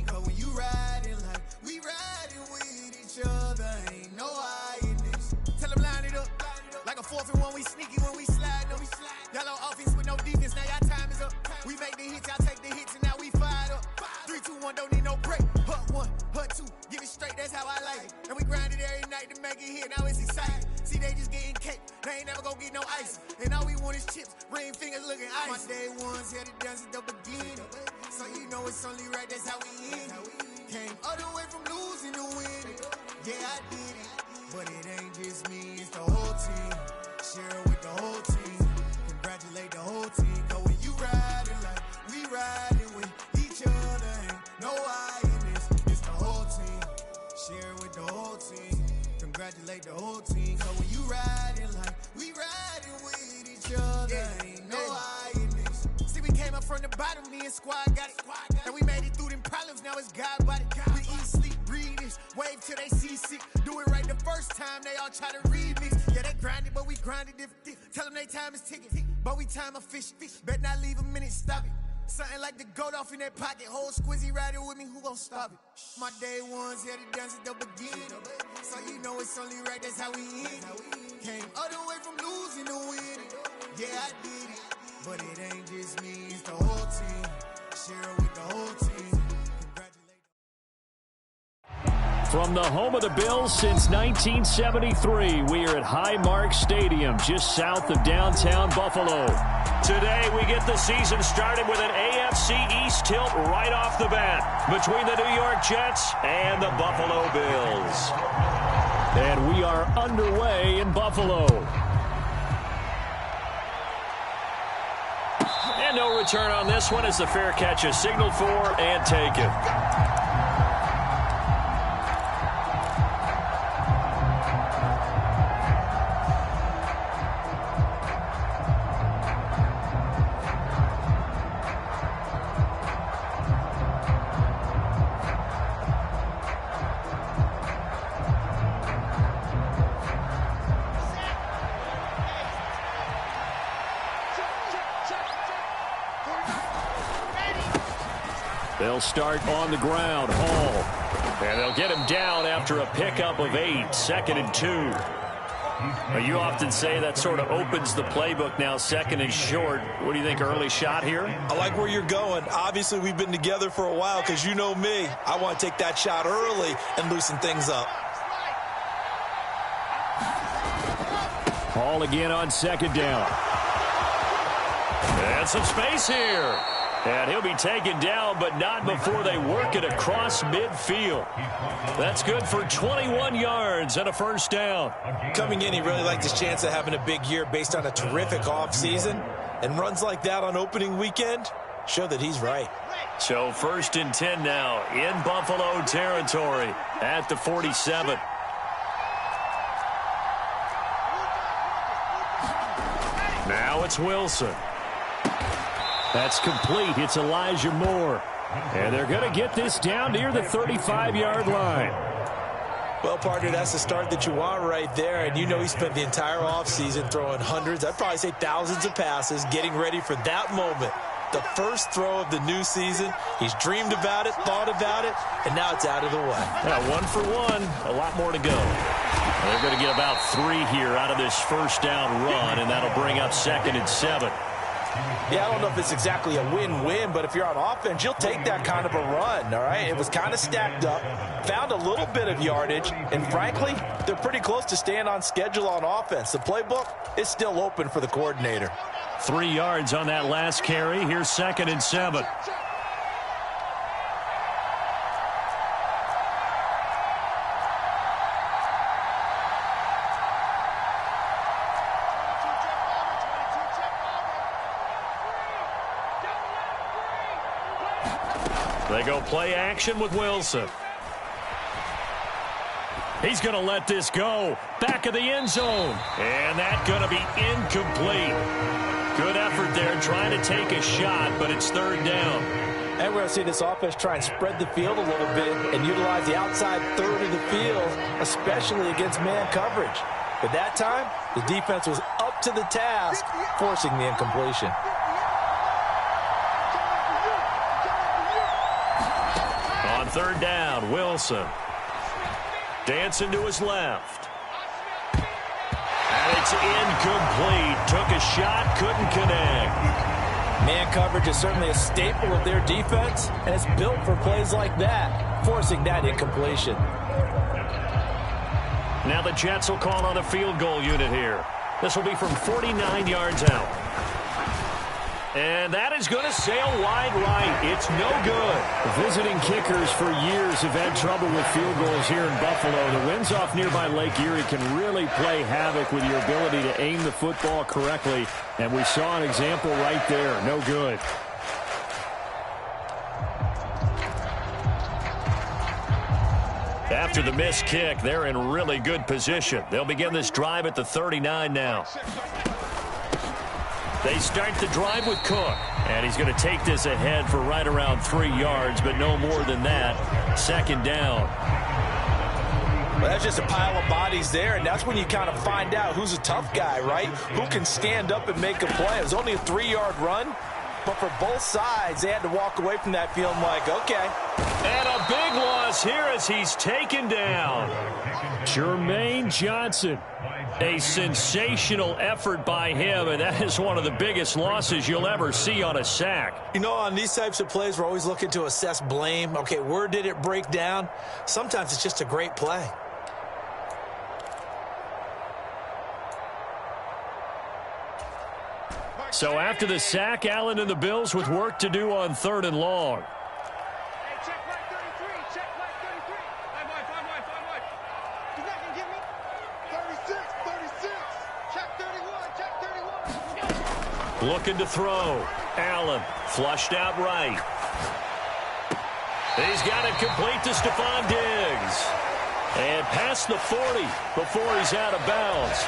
Cause when you riding like we riding with each other, ain't no hiding this. Tell them line it up. Like a 4th and 1, we sneaky when we slide them. Y'all on offense with no defense, now y'all time is up. We make the hits, y'all take the hits, and now we fired up. 3, 2, 1, don't need no break. Hut 1, hut 2, give it straight, that's how I like it. And we grind it every night to make it hit, now it's exciting. See, they just getting cake, they ain't never gonna get no ice. And all we want is chips, ring fingers looking ice. My day ones had it done since the beginning. So you know it's only right, that's how we end it. Came all the way from losing to winning. Yeah, I did it. But it ain't just me, it's the whole team. Share it with the whole team. Congratulate the whole team. Cause when you riding like we riding with each other, ain't no I in this. It's the whole team. Share it with the whole team. Congratulate the whole team. Cause when you riding like we riding with each other, ain't no I in this. See, we came up from the bottom, me and squad got it. And we made it through them problems, now it's God body. We eat, sleep, breathe this, wave till they see sick. Do it right the first time, they all try to remix. Yeah, they grinded, but we grinded different. Tell them they time is ticking, but we time a fish. Bet not leave a minute, stop it. Something like the goat off in that pocket. Whole squizzy riding with me, who gon' stop it? My day ones had it done since the beginning. So you know it's only right, that's how we end it. Came all the way from losing to winning. Yeah, I did it. But it ain't just me, it's the whole team. Share it with the whole team. From the home of the Bills since 1973, we are at Highmark Stadium, just south of downtown Buffalo. Today, we get the season started with an AFC East tilt right off the bat between the New York Jets and the Buffalo Bills. And we are underway in Buffalo. And no return on this one as the fair catch is signaled for and taken. They'll start on the ground. Hall. And they'll get him down after a pickup of 8. 2nd and 2. Now, you often say that sort of opens the playbook now, 2nd and short. What do you think, early shot here? I like where you're going. Obviously, we've been together for a while because you know me. I want to take that shot early and loosen things up. Hall again on 2nd down. And some space here. And he'll be taken down, but not before they work it across midfield. That's good for 21 yards and a 1st down. Coming in, he really liked his chance of having a big year based on a terrific offseason. And runs like that on opening weekend show that he's right. So 1st and 10 now in Buffalo territory at the 47. Now it's Wilson. That's complete. It's Elijah Moore. And they're going to get this down near the 35-yard line. Well, partner, that's the start that you want right there. And you know he spent the entire offseason throwing hundreds, I'd probably say thousands of passes, getting ready for that moment. The first throw of the new season. He's dreamed about it, thought about it, and now it's out of the way. Yeah, 1 for 1. A lot more to go. They're going to get about 3 here out of this 1st down run, and that'll bring up 2nd and 7. Yeah, I don't know if it's exactly a win-win, but if you're on offense, you'll take that kind of a run, all right? It was kind of stacked up, found a little bit of yardage, and frankly, they're pretty close to staying on schedule on offense. The playbook is still open for the coordinator. 3 yards on that last carry. Here's 2nd and 7. They go play action with Wilson. He's going to let this go. Back of the end zone. And that's going to be incomplete. Good effort there trying to take a shot, but it's 3rd down. And we're going to see this offense try and spread the field a little bit and utilize the outside third of the field, especially against man coverage. But that time, the defense was up to the task, forcing the incompletion. third down, Wilson. Dancing to his left. And it's incomplete. Took a shot, couldn't connect. Man coverage is certainly a staple of their defense, and it's built for plays like that, forcing that incompletion. Now the Jets will call on a field goal unit here. This will be from 49 yards out. And that is going to sail wide right. It's no good. Visiting kickers for years have had trouble with field goals here in Buffalo. The winds off nearby Lake Erie can really play havoc with your ability to aim the football correctly. And we saw an example right there. No good. After the missed kick, they're in really good position. They'll begin this drive at the 39 now. They start the drive with Cook. And he's going to take this ahead for right around 3 yards, but no more than that. Second down. Well, that's just a pile of bodies there, and that's when you kind of find out who's a tough guy, right? Who can stand up and make a play. It was only a 3-yard run, but for both sides, they had to walk away from that feeling like, okay. And a big loss here as he's taken down. Jermaine Johnson. A sensational effort by him, and that is one of the biggest losses you'll ever see on a sack. You know, on these types of plays, we're always looking to assess blame. Okay, where did it break down? Sometimes it's just a great play. So after the sack, Allen and the Bills with work to do on 3rd and long. Looking to throw. Allen flushed out right. He's got it complete to Stephon Diggs. And past the 40 before he's out of bounds.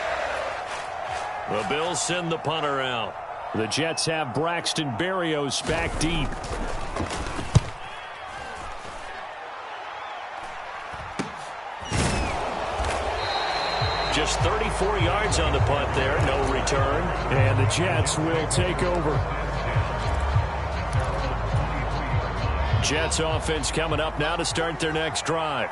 The Bills send the punter out. The Jets have Braxton Berrios back deep. Just 34 yards on the punt there, no return. And the Jets will take over. Jets offense coming up now to start their next drive.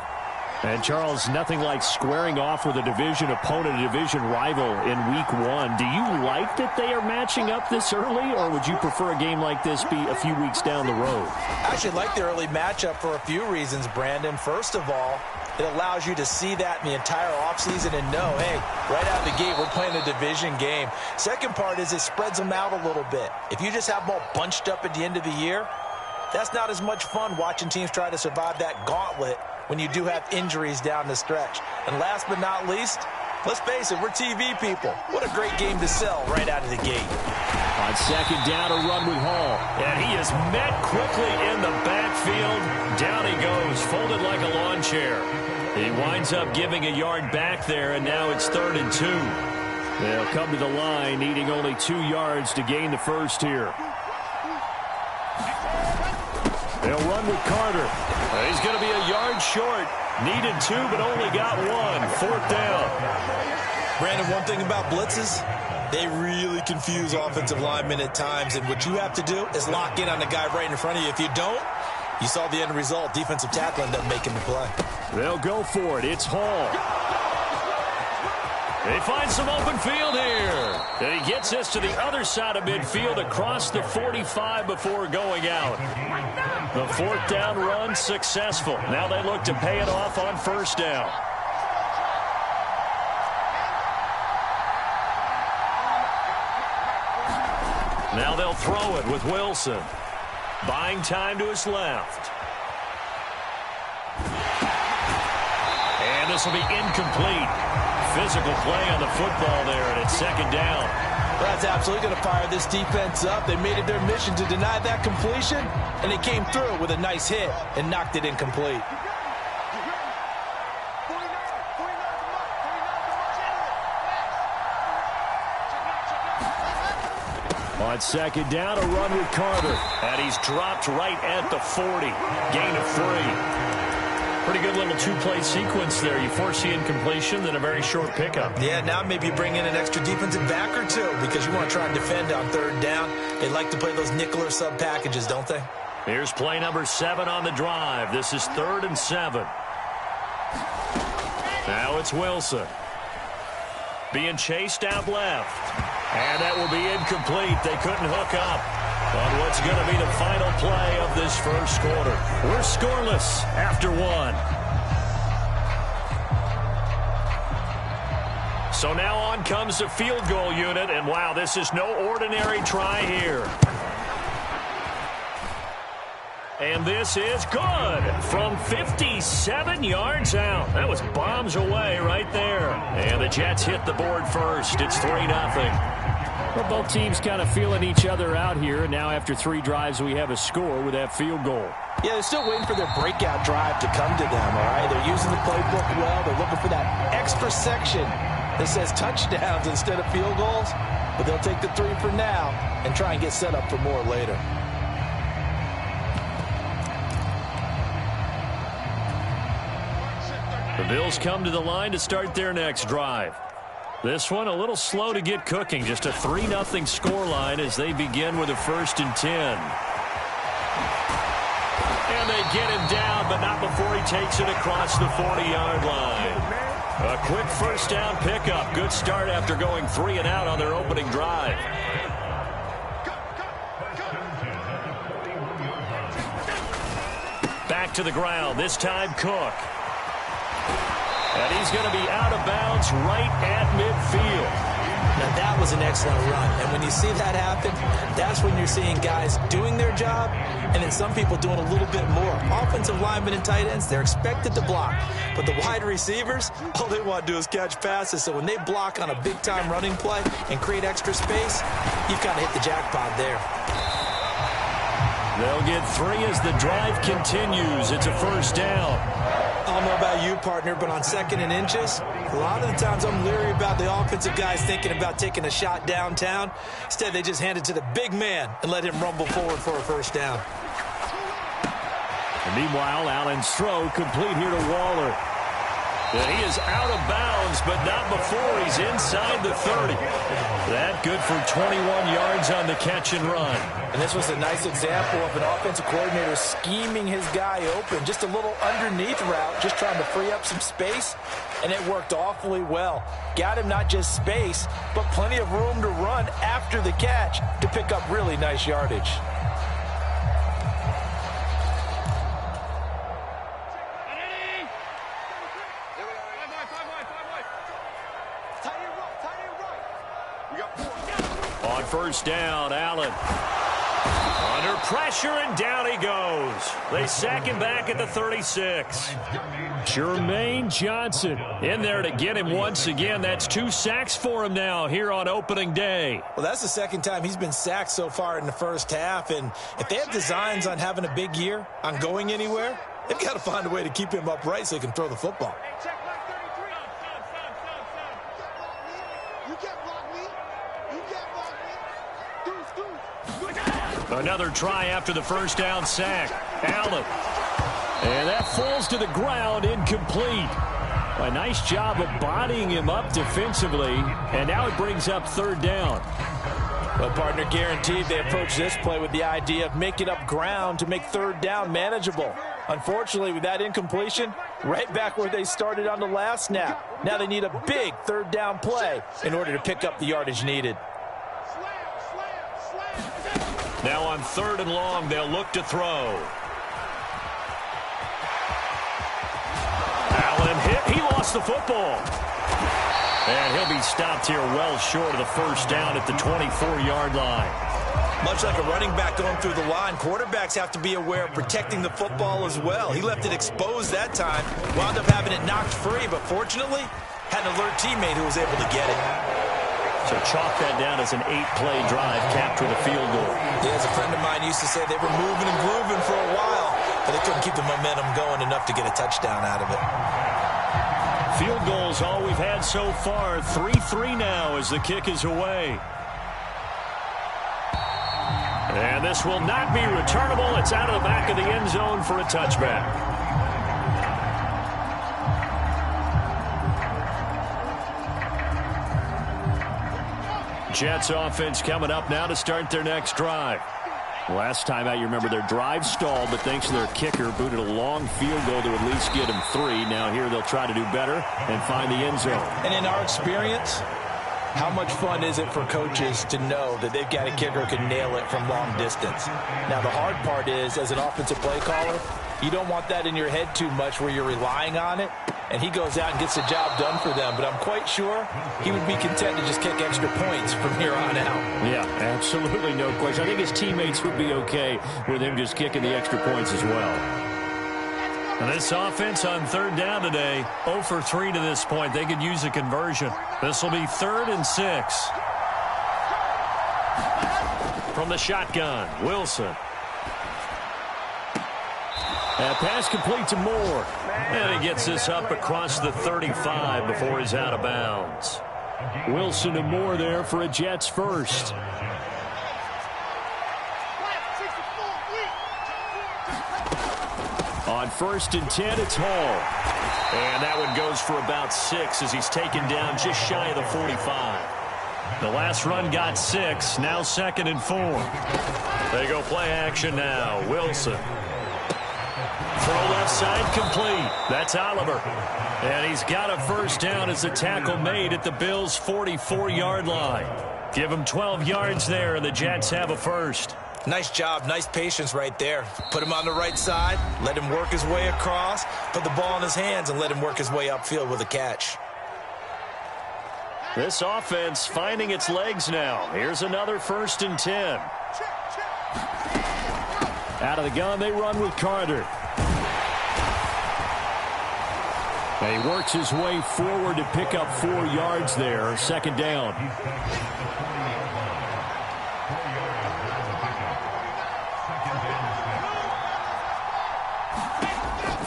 And, Charles, nothing like squaring off with a division opponent, a division rival in Week 1. Do you like that they are matching up this early, or would you prefer a game like this be a few weeks down the road? I actually like the early matchup for a few reasons, Brandon. First of all, it allows you to see that in the entire offseason and know, hey, right out of the gate, we're playing a division game. Second part is it spreads them out a little bit. If you just have them all bunched up at the end of the year, that's not as much fun watching teams try to survive that gauntlet when you do have injuries down the stretch. And last but not least, let's face it, we're TV people. What a great game to sell right out of the gate. On second down, a run with Hall. And he is met quickly in the backfield. Down he goes, folded like a lawn chair. He winds up giving a yard back there, and now it's 3rd and 2. They'll come to the line, needing only 2 yards to gain the first here. They'll run with Carter. He's going to be a yard short. Needed 2, but only got 1. 4th down. Brandon, one thing about blitzes, they really confuse offensive linemen at times, and what you have to do is lock in on the guy right in front of you. If you don't, you saw the end result. Defensive tackle ended up making the play. They'll go for it. It's Hall. They find some open field here. And he gets this to the other side of midfield across the 45 before going out. The 4th down run successful. Now they look to pay it off on 1st down. Now they'll throw it with Wilson. Buying time to his left. And this will be incomplete. Physical play on the football there, and it's 2nd down. Well, that's absolutely going to fire this defense up. They made it their mission to deny that completion, and they came through with a nice hit and knocked it incomplete. On 2nd down, a run with Carter. And he's dropped right at the 40. Gain of 3. Pretty good little 2-play sequence there. You force the incompletion, then a very short pickup. Yeah, now maybe you bring in an extra defensive back or two because you want to try and defend on 3rd down. They like to play those nickel or sub packages, don't they? Here's play number 7 on the drive. This is 3rd and 7. Now it's Wilson. Being chased out left. And that will be incomplete. They couldn't hook up on what's going to be the final play of this first quarter. We're scoreless after 1. So now on comes the field goal unit. And, wow, this is no ordinary try here. And this is good from 57 yards out. That was bombs away right there. And the Jets hit the board first. It's 3-0. Well, both teams kind of feeling each other out here. And now after 3 drives, we have a score with that field goal. Yeah, they're still waiting for their breakout drive to come to them, all right? They're using the playbook well. They're looking for that extra section that says touchdowns instead of field goals. But they'll take the 3 for now and try and get set up for more later. The Bills come to the line to start their next drive. This one a little slow to get cooking. Just a 3-0 scoreline as they begin with a 1st and 10. And they get him down, but not before he takes it across the 40-yard line. A quick first down pickup. Good start after going 3 and out on their opening drive. Back to the ground. This time Cook. And he's going to be out of bounds right at midfield. Now, that was an excellent run. And when you see that happen, that's when you're seeing guys doing their job and then some people doing a little bit more. Offensive linemen and tight ends, they're expected to block. But the wide receivers, all they want to do is catch passes. So when they block on a big-time running play and create extra space, you've got to hit the jackpot there. They'll get 3 as the drive continues. It's a first down. I don't know about you, partner, but on 2nd and inches, a lot of the times I'm leery about the offensive guys thinking about taking a shot downtown. Instead, they just hand it to the big man and let him rumble forward for a first down. And meanwhile, Allen's throw complete here to Waller. And he is out of bounds, but not before he's inside the 30. That good for 21 yards on the catch and run. And this was a nice example of an offensive coordinator scheming his guy open. Just a little underneath route, just trying to free up some space, and it worked awfully well. Got him not just space, but plenty of room to run after the catch to pick up really nice yardage. On first down, Allen. Under pressure, and down he goes. They sack him back at the 36. Jermaine Johnson in there to get him once again. That's 2 sacks for him now here on opening day. Well, that's the 2nd time he's been sacked so far in the first half. And if they have designs on having a big year, on going anywhere, they've got to find a way to keep him upright so he can throw the football. Another try after the first down sack. Allen. And that falls to the ground, incomplete. A nice job of bodying him up defensively, and now it brings up 3rd down. Well, partner, guaranteed they approach this play with the idea of making up ground to make 3rd down manageable. Unfortunately, with that incompletion, right back where they started on the last snap. Now they need a big 3rd down play in order to pick up the yardage needed. Now on 3rd and long, they'll look to throw. Allen hit. He lost the football. And he'll be stopped here well short of the first down at the 24-yard line. Much like a running back going through the line, quarterbacks have to be aware of protecting the football as well. He left it exposed that time, wound up having it knocked free, but fortunately had an alert teammate who was able to get it. So chalk that down as an 8-play drive capped with a field goal. Yeah, as a friend of mine used to say, they were moving and grooving for a while, but they couldn't keep the momentum going enough to get a touchdown out of it. Field goals all we've had so far. 3-3 now as the kick is away. And this will not be returnable. It's out of the back of the end zone for a touchback. Jets offense coming up now to start their next drive. Last time out, you remember their drive stalled, but thanks to their kicker, booted a long field goal to at least get them 3. Now here they'll try to do better and find the end zone. And in our experience, how much fun is it for coaches to know that they've got a kicker who can nail it from long distance? Now, the hard part is, as an offensive play caller, you don't want that in your head too much where you're relying on it, and he goes out and gets the job done for them. But I'm quite sure he would be content to just kick extra points from here on out. Yeah, absolutely no question. I think his teammates would be okay with him just kicking the extra points as well. And this offense on third down today, 0 for 3 to this point. They could use a conversion. This will be 3rd and 6. From the shotgun, Wilson. And pass complete to Moore. And he gets this up across the 35 before he's out of bounds. Wilson and Moore there for a Jets first. On 1st and 10, it's Hall. And that one goes for about 6 as he's taken down just shy of the 45. The last run got 6. Now 2nd and 4. They go play action now. Wilson. Throw left side complete. That's Oliver. And he's got a first down as the tackle made at the Bills' 44-yard line. Give him 12 yards there, and the Jets have a first. Nice job, nice patience right there. Put him on the right side, let him work his way across, put the ball in his hands, and let him work his way upfield with a catch. This offense finding its legs now. Here's another 1st and 10. Out of the gun, they run with Carter. And he works his way forward to pick up 4 yards there. 2nd down.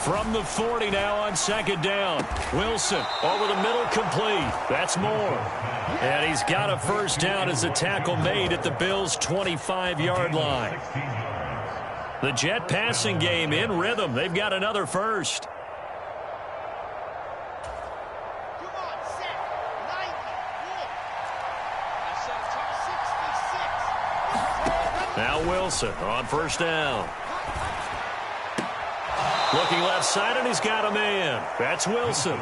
From the 40 now on 2nd down. Wilson over the middle, complete. That's Moore. And he's got a first down as the tackle made at the Bills' 25-yard line. The Jet passing game in rhythm. They've got another first. Now Wilson on 1st down. Looking left side, and he's got a man. That's Wilson.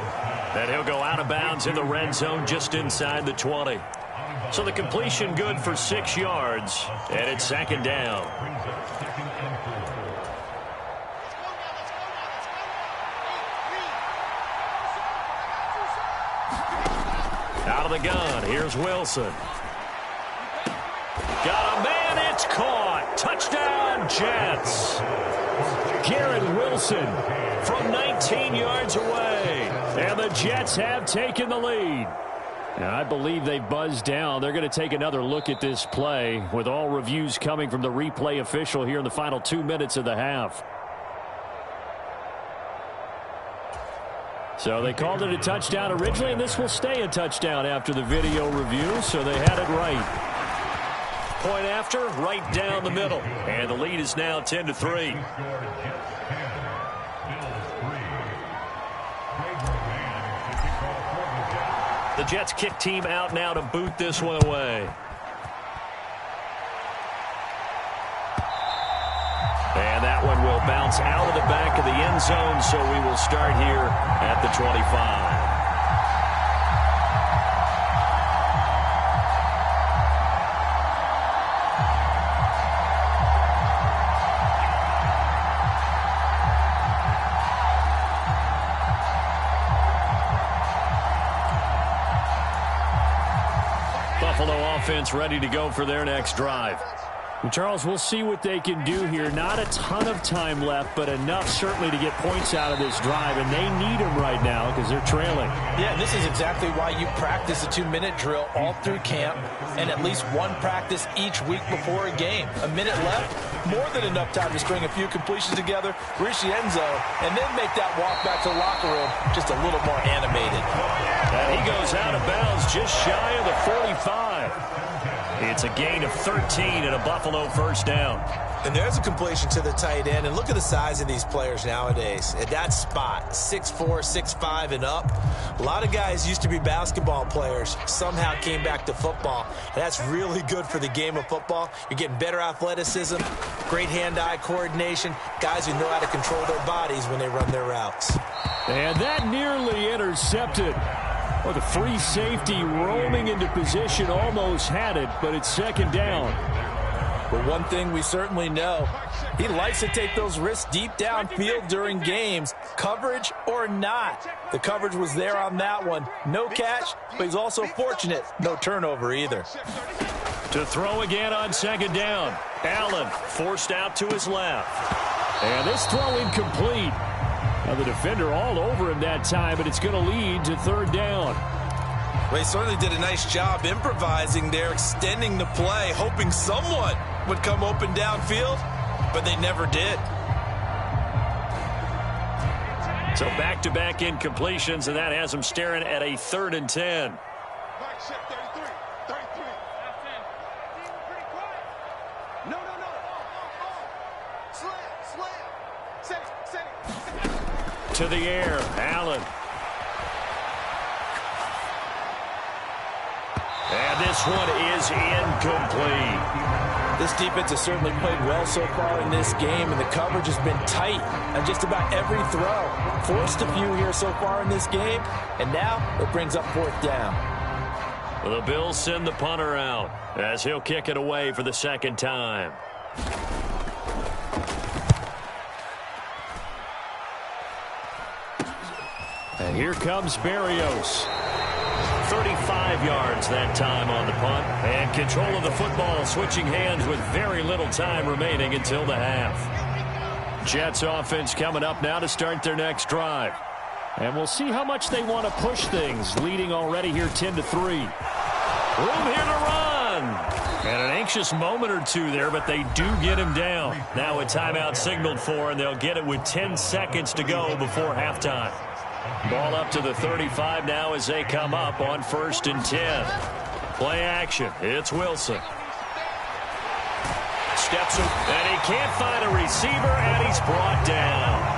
And he'll go out of bounds in the red zone just inside the 20. So the completion good for 6 yards, and it's 2nd down. Out of the gun, here's Wilson. Got a man, it's caught. Touchdown, Jets. Garrett Wilson from 19 yards away. And the Jets have taken the lead. And I believe they buzzed down. They're going to take another look at this play with all reviews coming from the replay official here in the final 2 minutes of the half. So they called it a touchdown originally, and this will stay a touchdown after the video review, so they had it right. Point after, right down the middle. And the lead is now 10-3. The Jets kick team out now to boot this one away. And that one will bounce out of the back of the end zone, so we will start here at the 25. Buffalo offense ready to go for their next drive. And Charles, we'll see what they can do here. Not a ton of time left, but enough certainly to get points out of this drive, and they need them right now because they're trailing. Yeah, this is exactly why you practice a 2-minute drill all through camp and at least one practice each week before a game. A minute left, more than enough time to string a few completions together, reach the end zone, and then make that walk back to the locker room just a little more animated. And he goes out of bounds just shy of the 45. It's a gain of 13 and a Buffalo first down. And there's a completion to the tight end. And look at the size of these players nowadays. At that spot, 6'4", 6'5", and up. A lot of guys used to be basketball players, somehow came back to football. And that's really good for the game of football. You're getting better athleticism, great hand-eye coordination, guys who know how to control their bodies when they run their routes. And that nearly intercepted. Well, the free safety roaming into position almost had it, but it's second down. But one thing we certainly know, he likes to take those risks deep downfield during games, coverage or not. The coverage was there on that one. No catch, but he's also fortunate. No turnover either. To throw again on second down. Allen forced out to his left. And this throw incomplete. Now the defender all over him that time, but it's going to lead to third down. Well, he certainly did a nice job improvising there, extending the play, hoping someone would come open downfield, but they never did. So back-to-back incompletions, and that has them staring at a 3rd and 10. To the air, Allen. And this one is incomplete. This defense has certainly played well so far in this game, and the coverage has been tight on just about every throw. Forced a few here so far in this game, and now it brings up 4th down. The Bills send the punter out as he'll kick it away for the second time. And here comes Berrios. 35 yards that time on the punt. And control of the football, switching hands with very little time remaining until the half. Jets offense coming up now to start their next drive. And we'll see how much they want to push things, leading already here 10-3. Room here to run. And an anxious moment or two there, but they do get him down. Now a timeout signaled for, and they'll get it with 10 seconds to go before halftime. Ball up to the 35 now as they come up on 1st and 10. Play action. It's Wilson. Steps him, and he can't find a receiver, and he's brought down.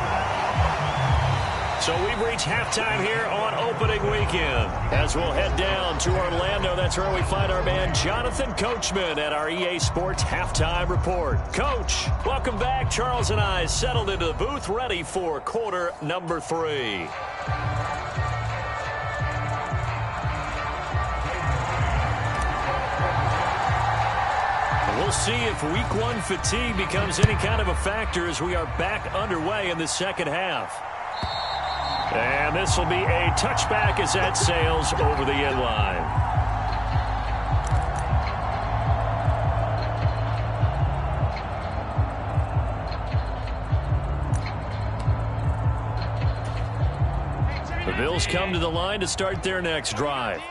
So we've reached halftime here on opening weekend. As we'll head down to Orlando, that's where we find our man Jonathan Coachman at our EA Sports Halftime Report. Coach, welcome back. Charles and I settled into the booth, ready for quarter number 3. We'll see if week 1 fatigue becomes any kind of a factor as we are back underway in the second half. And this will be a touchback as that sails over the end line. The Bills come to the line to start their next drive.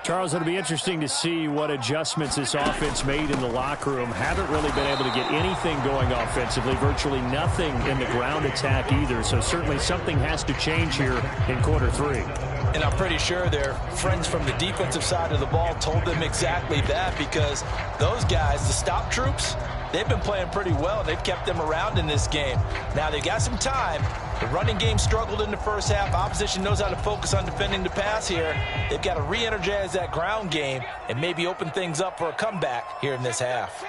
Charles, it'll be interesting to see what adjustments this offense made in the locker room. Haven't really been able to get anything going offensively, virtually nothing in the ground attack either. So certainly something has to change here in quarter 3. And I'm pretty sure their friends from the defensive side of the ball told them exactly that, because those guys, the stop troops, they've been playing pretty well. They've kept them around in this game. Now they've got some time. The running game struggled in the first half. Opposition knows how to focus on defending the pass here. They've got to re-energize that ground game and maybe open things up for a comeback here in this half.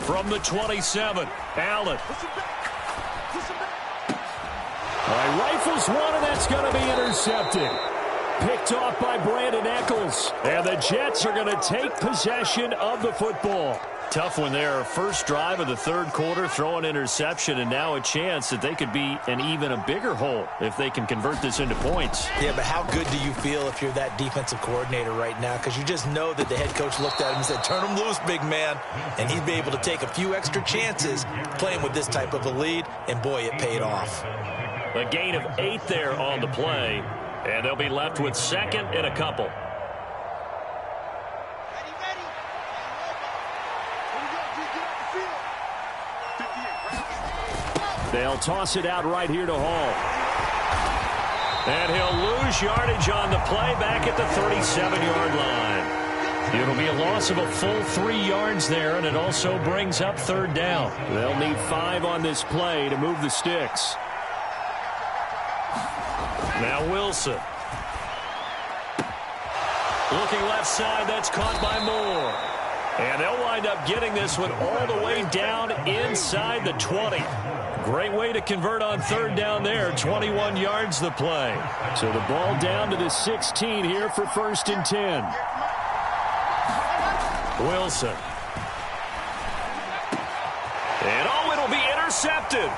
From the 27, Allen. Rifles one, and that's going to be intercepted. Picked off by Brandon Eccles. And the Jets are going to take possession of the football. Tough one there. First drive of the 3rd quarter, throw an interception, and now a chance that they could be in even a bigger hole if they can convert this into points. Yeah, but how good do you feel if you're that defensive coordinator right now? Because you just know that the head coach looked at him and said, turn him loose, big man. And he'd be able to take a few extra chances playing with this type of a lead, and boy, it paid off. A gain of 8 there on the play, and they'll be left with 2nd and a couple. They'll toss it out right here to Hall. And he'll lose yardage on the play back at the 37-yard line. It'll be a loss of a full 3 yards there, and it also brings up third down. They'll need 5 on this play to move the sticks. Now Wilson. Looking left side, that's caught by Moore. And they'll wind up getting this one all the way down inside the 20. Great way to convert on third down there. 21 yards the play. So the ball down to the 16 here for 1st and 10. Wilson. And it'll be intercepted.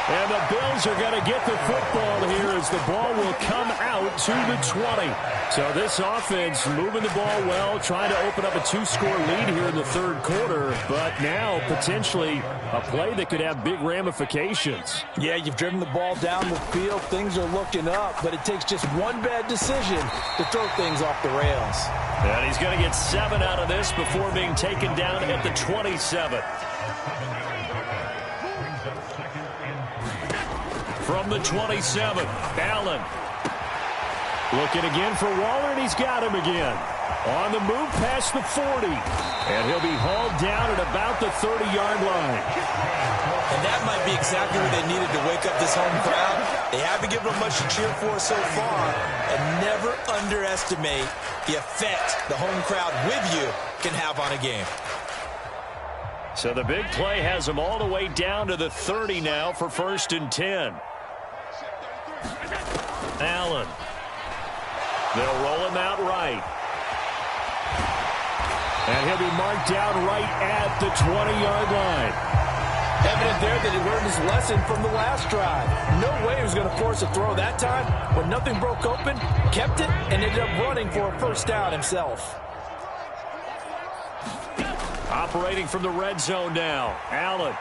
And the Bills are going to get the football here as the ball will come out to the 20. So this offense moving the ball well, trying to open up a 2-score lead here in the third quarter, but now potentially a play that could have big ramifications. Yeah, you've driven the ball down the field. Things are looking up, but it takes just one bad decision to throw things off the rails. And he's going to get 7 out of this before being taken down at the 27. From the 27, Allen. Looking again for Waller, and he's got him again. On the move past the 40. And he'll be hauled down at about the 30-yard line. And that might be exactly what they needed to wake up this home crowd. They haven't given them much to cheer for so far. And never underestimate the effect the home crowd with you can have on a game. So the big play has them all the way down to the 30 now for 1st and 10. Allen. They'll roll him out right. And he'll be marked down right at the 20-yard line. Evident there that he learned his lesson from the last drive. No way he was going to force a throw that time. When nothing broke open, kept it, and ended up running for a first down himself. Operating from the red zone now, Allen.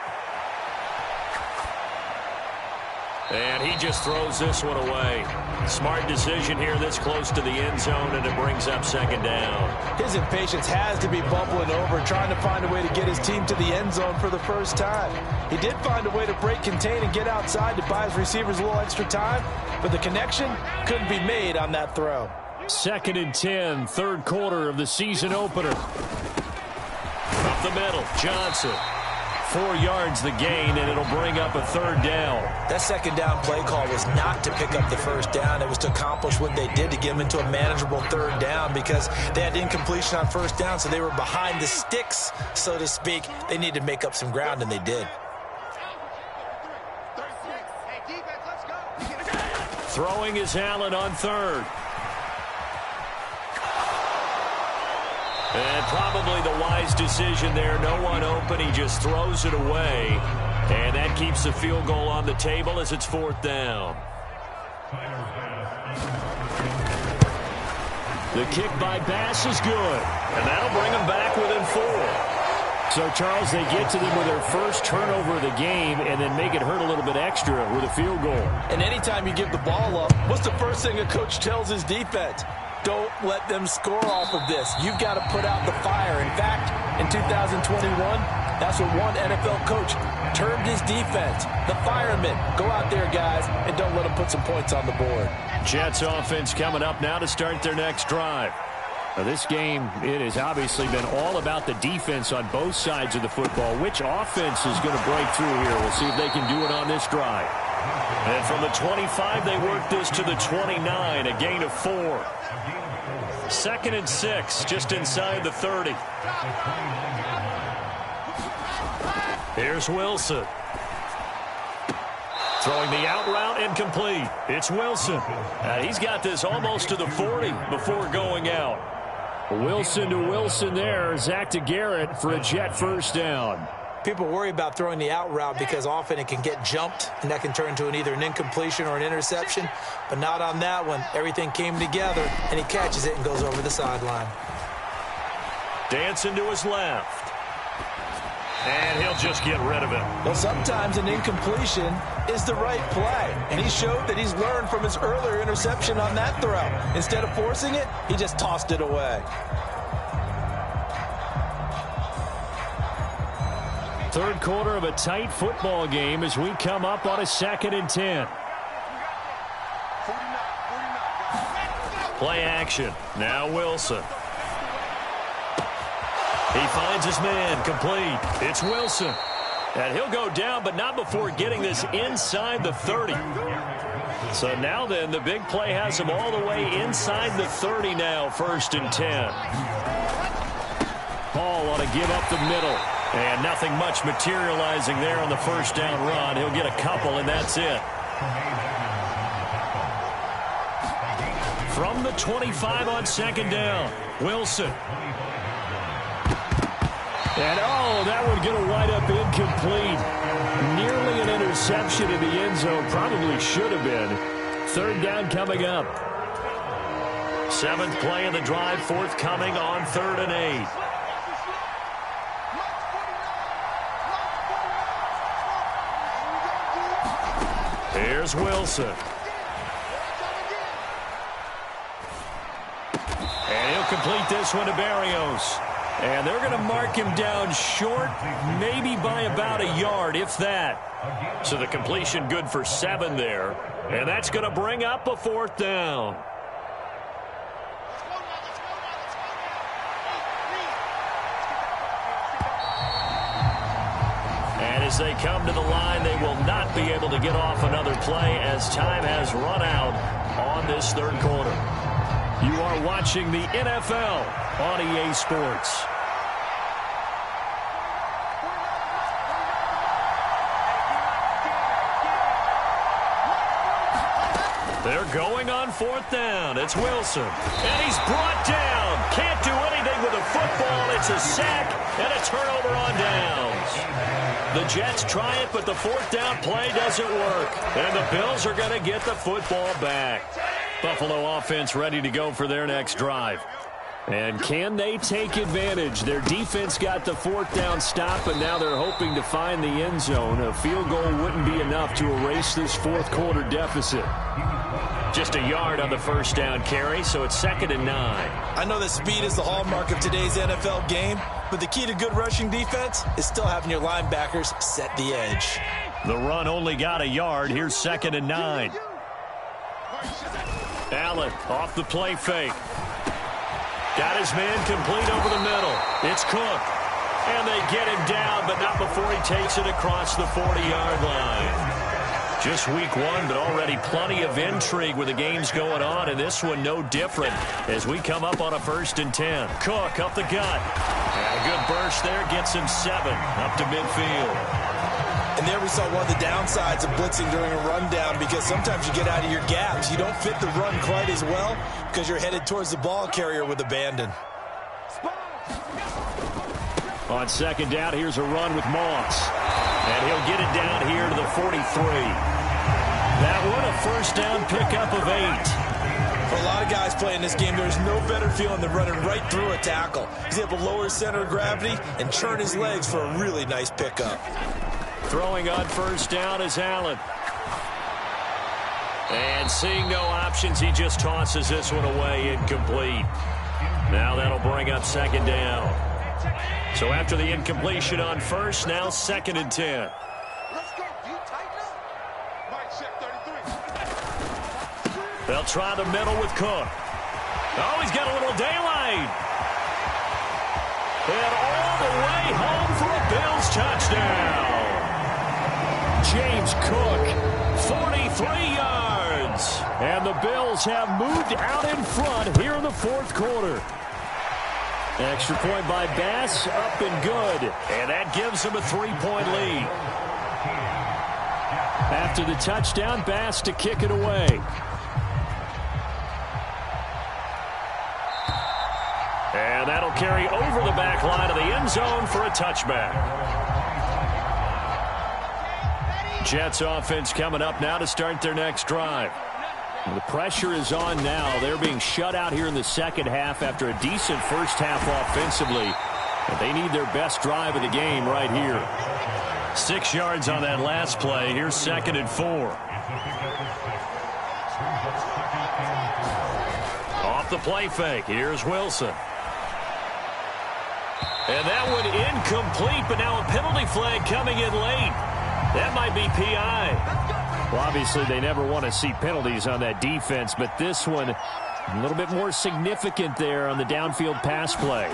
And he just throws this one away. Smart decision here this close to the end zone, and it brings up 2nd down. His impatience has to be bubbling over, trying to find a way to get his team to the end zone for the first time. He did find a way to break contain and get outside to buy his receivers a little extra time, but the connection couldn't be made on that throw. 2nd and 10, third quarter of the season opener. Up the middle, Johnson. 4 yards the gain, and it'll bring up a third down. That second down play call was not to pick up the first down. It was to accomplish what they did to get them into a manageable third down because they had incompletion on first down, so they were behind the sticks, so to speak. They needed to make up some ground, and they did. Throwing is Allen on third. And probably the wise decision there. No one open. He just throws it away. And that keeps the field goal on the table as it's 4th down. The kick by Bass is good. And that'll bring them back within 4. So, Charles, they get to them with their first turnover of the game and then make it hurt a little bit extra with a field goal. And anytime you give the ball up, what's the first thing a coach tells his defense? Don't let them score off of this. You've got to put out the fire. In fact, in 2021, that's what one NFL coach termed his defense. The firemen. Go out there, guys, and don't let them put some points on the board. Jets offense coming up now to start their next drive. Now, this game, it has obviously been all about the defense on both sides of the football. Which offense is going to break through here? We'll see if they can do it on this drive. And from the 25, they work this to the 29, a gain of 4. 2nd and 6, just inside the 30. Here's Wilson. Throwing the out route incomplete. It's Wilson. He's got this almost to the 40 before going out. Wilson to Wilson there. Zach to Garrett for a Jet first down. People worry about throwing the out route because often it can get jumped, and that can turn into either an incompletion or an interception. But not on that one. Everything came together, and he catches it and goes over the sideline. Dancing to his left. And he'll just get rid of it. Well, sometimes an incompletion is the right play, and he showed that he's learned from his earlier interception on that throw. Instead of forcing it, he just tossed it away. Third quarter of a tight football game as we come up on a 2nd and 10. Play action. Now Wilson. He finds his man. Complete. It's Wilson. And he'll go down, but not before getting this inside the 30. So now then, the big play has him all the way inside the 30 now, 1st and 10. Hall ought to give up the middle. And nothing much materializing there on the first down run. He'll get a couple, and that's it. From the 25 on 2nd down, Wilson. And, oh, that would get a wind up incomplete. Nearly an interception in the end zone. Probably should have been. 3rd down coming up. 7th play of the drive, forthcoming on 3rd and 8. Here's Wilson. And he'll complete this one to Barrios. And they're going to mark him down short, maybe by about a yard, if that. So the completion good for 7 there. And that's going to bring up a 4th down. And as they come to the line, they will not be able to get off another play as time has run out on this 3rd quarter. You are watching the NFL on EA Sports. They're going on 4th down. It's Wilson. And he's brought down. Can't do anything with a football. It's a sack and a turnover on downs. The Jets try it, but the 4th down play doesn't work. And the Bills are going to get the football back. Buffalo offense ready to go for their next drive. And can they take advantage? Their defense got the 4th down stop, and now they're hoping to find the end zone. A field goal wouldn't be enough to erase this 4th quarter deficit. Just a yard on the first down carry, so it's 2nd and 9. I know that speed is the hallmark of today's NFL game, but the key to good rushing defense is still having your linebackers set the edge. The run only got a yard. Here's 2nd and 9. Allen off the play fake. Got his man complete over the middle. It's Cook. And they get him down, but not before he takes it across the 40-yard line. Just week 1, but already plenty of intrigue with the games going on, and this one no different as we come up on a 1st and 10. Cook up the gut. And a good burst there gets him 7 up to midfield. And there we saw one of the downsides of blitzing during a rundown, because sometimes you get out of your gaps. You don't fit the run quite as well because you're headed towards the ball carrier with abandon. On 2nd down, here's a run with Moss. And he'll get it down here to the 43. That one a first down pickup of 8. For a lot of guys playing this game, there's no better feeling than running right through a tackle. He's able to lower his center of gravity and churn his legs for a really nice pickup. Throwing on first down is Allen. And seeing no options, he just tosses this one away incomplete. Now that'll bring up 2nd down. So after the incompletion on first, now 2nd and 10. They'll try the middle with Cook. Oh, he's got a little daylight. And all the way home for a Bills touchdown. James Cook, 43 yards. And the Bills have moved out in front here in the 4th quarter. Extra point by Bass, up and good. And that gives them a 3-point lead. After the touchdown, Bass to kick it away. And that'll carry over the back line of the end zone for a touchback. Jets offense coming up now to start their next drive. The pressure is on now. They're being shut out here in the 2nd half after a decent first half offensively. But they need their best drive of the game right here. 6 yards on that last play. Here's 2nd and 4. Off the play fake. Here's Wilson. And that one incomplete, but now a penalty flag coming in late. That might be PI. Well, obviously, they never want to see penalties on that defense, but this one A little bit more significant there on the downfield pass play.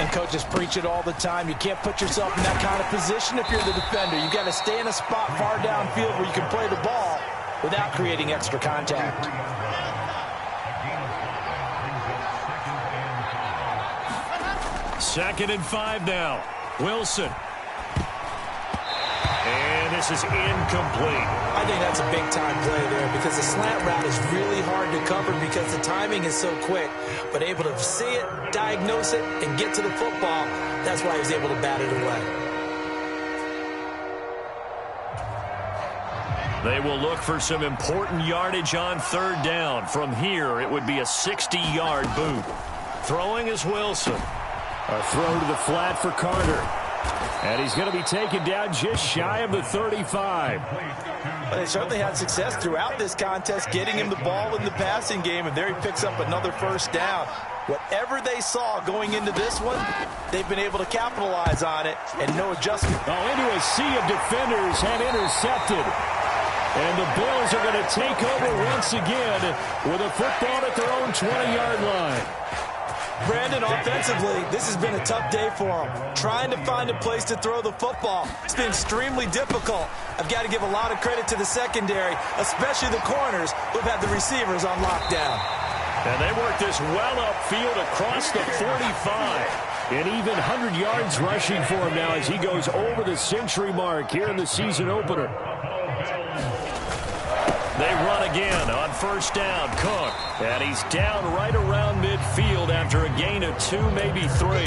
And coaches preach it all the time. You can't put yourself in that kind of position if you're the defender. You've got to stay in a spot far downfield where you can play the ball without creating extra contact. Second and 5 now. Wilson. And this is incomplete. I think that's a big-time play there because the slant route is really hard to cover because the timing is so quick. But able to see it, diagnose it, and get to the football, that's why he was able to bat it away. They will look for some important yardage on third down. From here, it would be a 60-yard boot. Throwing is Wilson. A throw to the flat for Carter. And he's going to be taken down just shy of the 35. But they certainly had success throughout this contest getting him the ball in the passing game, and there he picks up another first down. Whatever they saw going into this one, they've been able to capitalize on it, and no adjustment. Oh, into a sea of defenders and intercepted. And the Bills are going to take over once again with a football at their own 20-yard line. Brandon, offensively, this has been a tough day for them. Trying to find a place to throw the football. It's been extremely difficult. I've got to give a lot of credit to the secondary, especially the corners who've had the receivers on lockdown. And they work this well upfield across the 45. And even 100 yards rushing for him now as he goes over the century mark here in the season opener. They run again on first down. Cook. And he's down right around midfield after a gain of 2, maybe 3.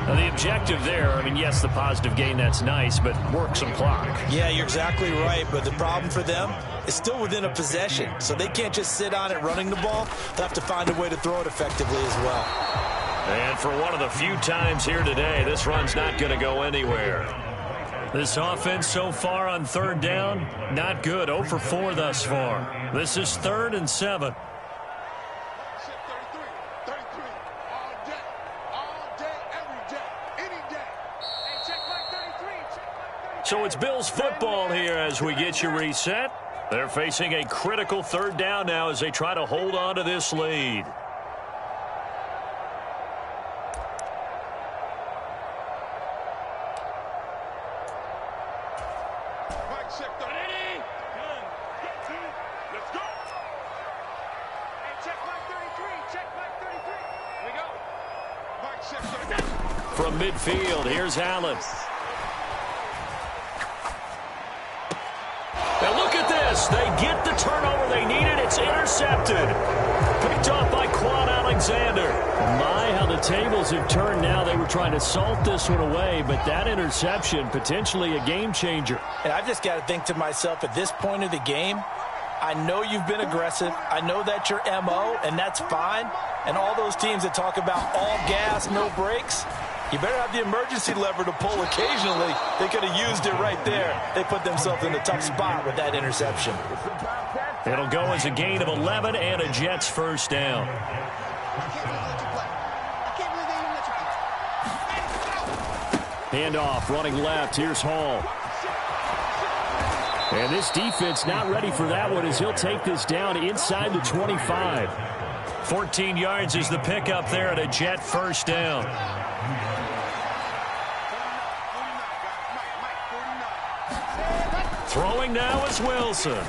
Now the objective there, I mean, yes, the positive gain, that's nice, but work some clock. Yeah, you're exactly right, but the problem for them is still within a possession, so they can't just sit on it running the ball. They'll have to find a way to throw it effectively as well. And for one of the few times here today, this run's not going to go anywhere. This offense so far on third down, not good. 0 for 4 thus far. This is 3rd and 7. So it's Bills football here as we get you reset. They're facing a critical third down now as they try to hold on to this lead. From midfield, here's Allen. Now look at this. They get the turnover they needed. It's intercepted. Picked off by Quan Alexander. My, how the tables have turned now. They were trying to salt this one away, but that interception, potentially a game changer. And I've just got to think to myself, at this point of the game, I know you've been aggressive. I know that's your MO, and that's fine. And all those teams that talk about all gas, no brakes, you better have the emergency lever to pull occasionally. They could have used it right there. They put themselves in a tough spot with that interception. It'll go as a gain of 11 and a Jets first down. Handoff, running left. Here's Hall. And this defense not ready for that one as he'll take this down inside the 25. 14 yards is the pickup there at a Jet first down. Throwing now is Wilson.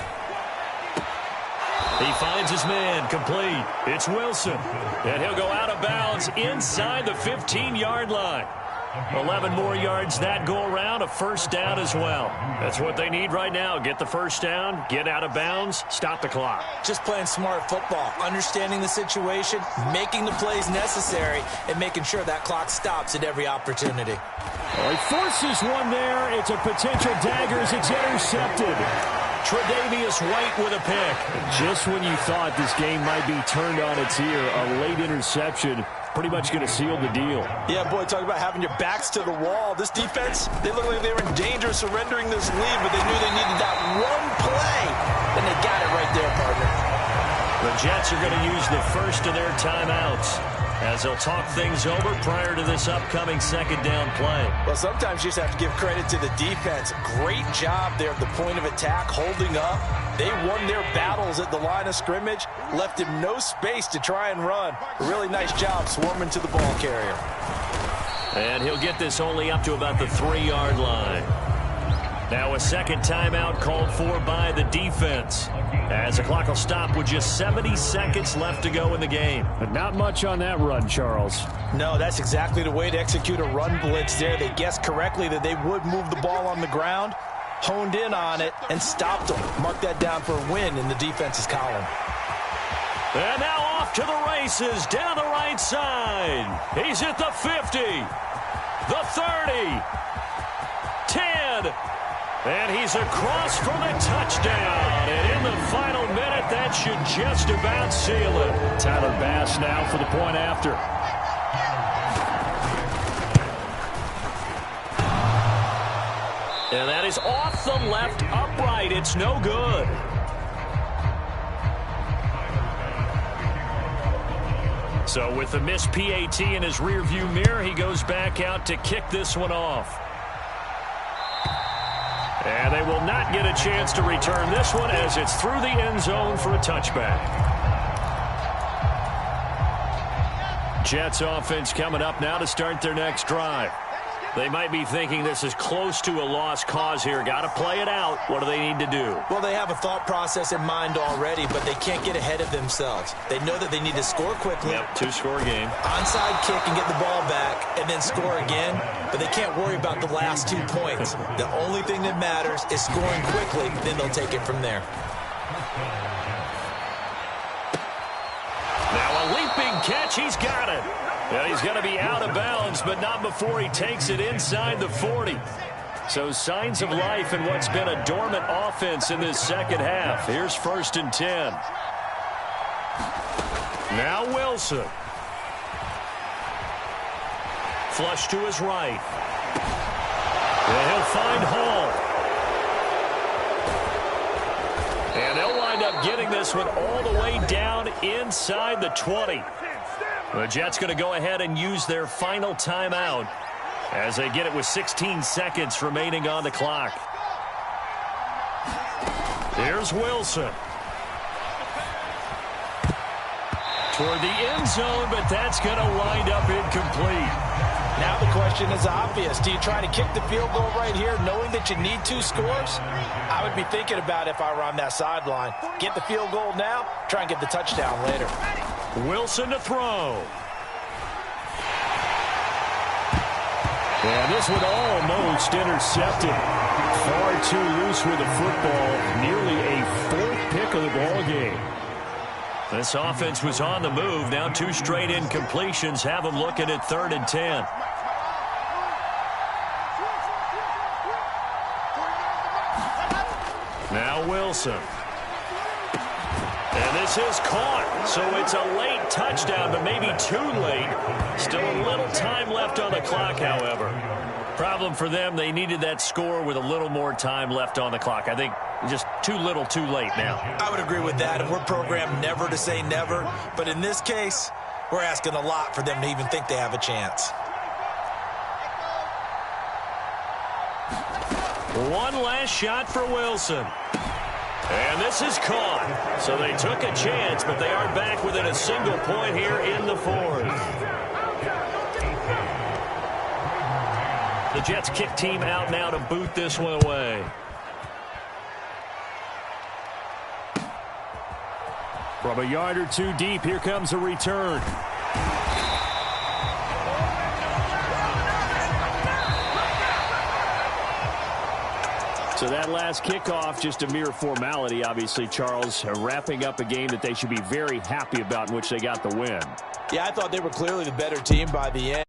He finds his man, complete. It's Wilson. And he'll go out of bounds inside the 15-yard line. 11 more yards that go around, a first down as well. That's what they need right now. Get the first down, get out of bounds, stop the clock. Just playing smart football, understanding the situation, making the plays necessary, and making sure that clock stops at every opportunity. Well, he forces one there. It's a potential dagger as it's intercepted. Tre'Davious White with a pick. Just when you thought this game might be turned on its ear, a late interception pretty much going to seal the deal. Yeah, boy, talk about having your backs to the wall. This defense, they look like they were in danger of surrendering this lead, but they knew they needed that one play, and they got it right there, partner. The Jets are going to use the first of their timeouts. as they'll talk things over prior to this upcoming second down play. Well, sometimes you just have to give credit to the defense. Great job there at the point of attack, holding up. They won their battles at the line of scrimmage, left him no space to try and run. A really nice job swarming to the ball carrier. And he'll get this only up to about the 3-yard line. Now a second timeout called for by the defense, as the clock will stop with just 70 seconds left to go in the game. But not much on that run, Charles. No, that's exactly the way to execute a run blitz there. They guessed correctly that they would move the ball on the ground, honed in on it, and stopped them. Mark that down for a win in the defense's column. And now off to the races down the right side. He's at the 50, the 30, 10, and he's across for the touchdown. And in the final minute, that should just about seal it. Tyler Bass now for the point after. And that is off the left upright. It's no good. So with the missed PAT in his rearview mirror, he goes back out to kick this one off. And they will not get a chance to return this one as it's through the end zone for a touchback. Jets offense coming up now to start their next drive. They might be thinking this is close to a lost cause here. Got to play it out. What do they need to do? Well, they have a thought process in mind already, but they can't get ahead of themselves. They know that they need to score quickly. Yep, 2-score game. Onside kick and get the ball back and then score again, but they can't worry about the last 2 points. The only thing that matters is scoring quickly, then they'll take it from there. Now a leaping catch. He's got it. And he's going to be out of bounds, but not before he takes it inside the 40. So signs of life in what's been a dormant offense in this second half. Here's 1st and 10. Now Wilson. Flush to his right. And he'll find Hall. And they'll wind up getting this one all the way down inside the 20. The Jets going to go ahead and use their final timeout as they get it with 16 seconds remaining on the clock. Here's Wilson. Toward the end zone, but that's going to wind up incomplete. Now the question is obvious. Do you try to kick the field goal right here knowing that you need 2 scores? I would be thinking about if I were on that sideline. Get the field goal now, try and get the touchdown later. Wilson to throw. And this one almost intercepted. Far too loose with the football. Nearly a 4th pick of the ball game. This offense was on the move. Now 2 straight incompletions have them looking at 3rd and 10. Now Wilson. And this is caught. So it's a late touchdown, but maybe too late. Still a little time left on the clock, however. Problem for them, they needed that score with a little more time left on the clock. I think just too little, too late now. I would agree with that. We're programmed never to say never. But in this case, we're asking a lot for them to even think they have a chance. One last shot for Wilson. And this is caught. So they took a chance, but they are back within a single point here in the 4th. The Jets kick team out now to boot this one away. From a yard or 2 deep, here comes a return. So that last kickoff, just a mere formality, obviously, Charles, wrapping up a game that they should be very happy about in which they got the win. Yeah, I thought they were clearly the better team by the end.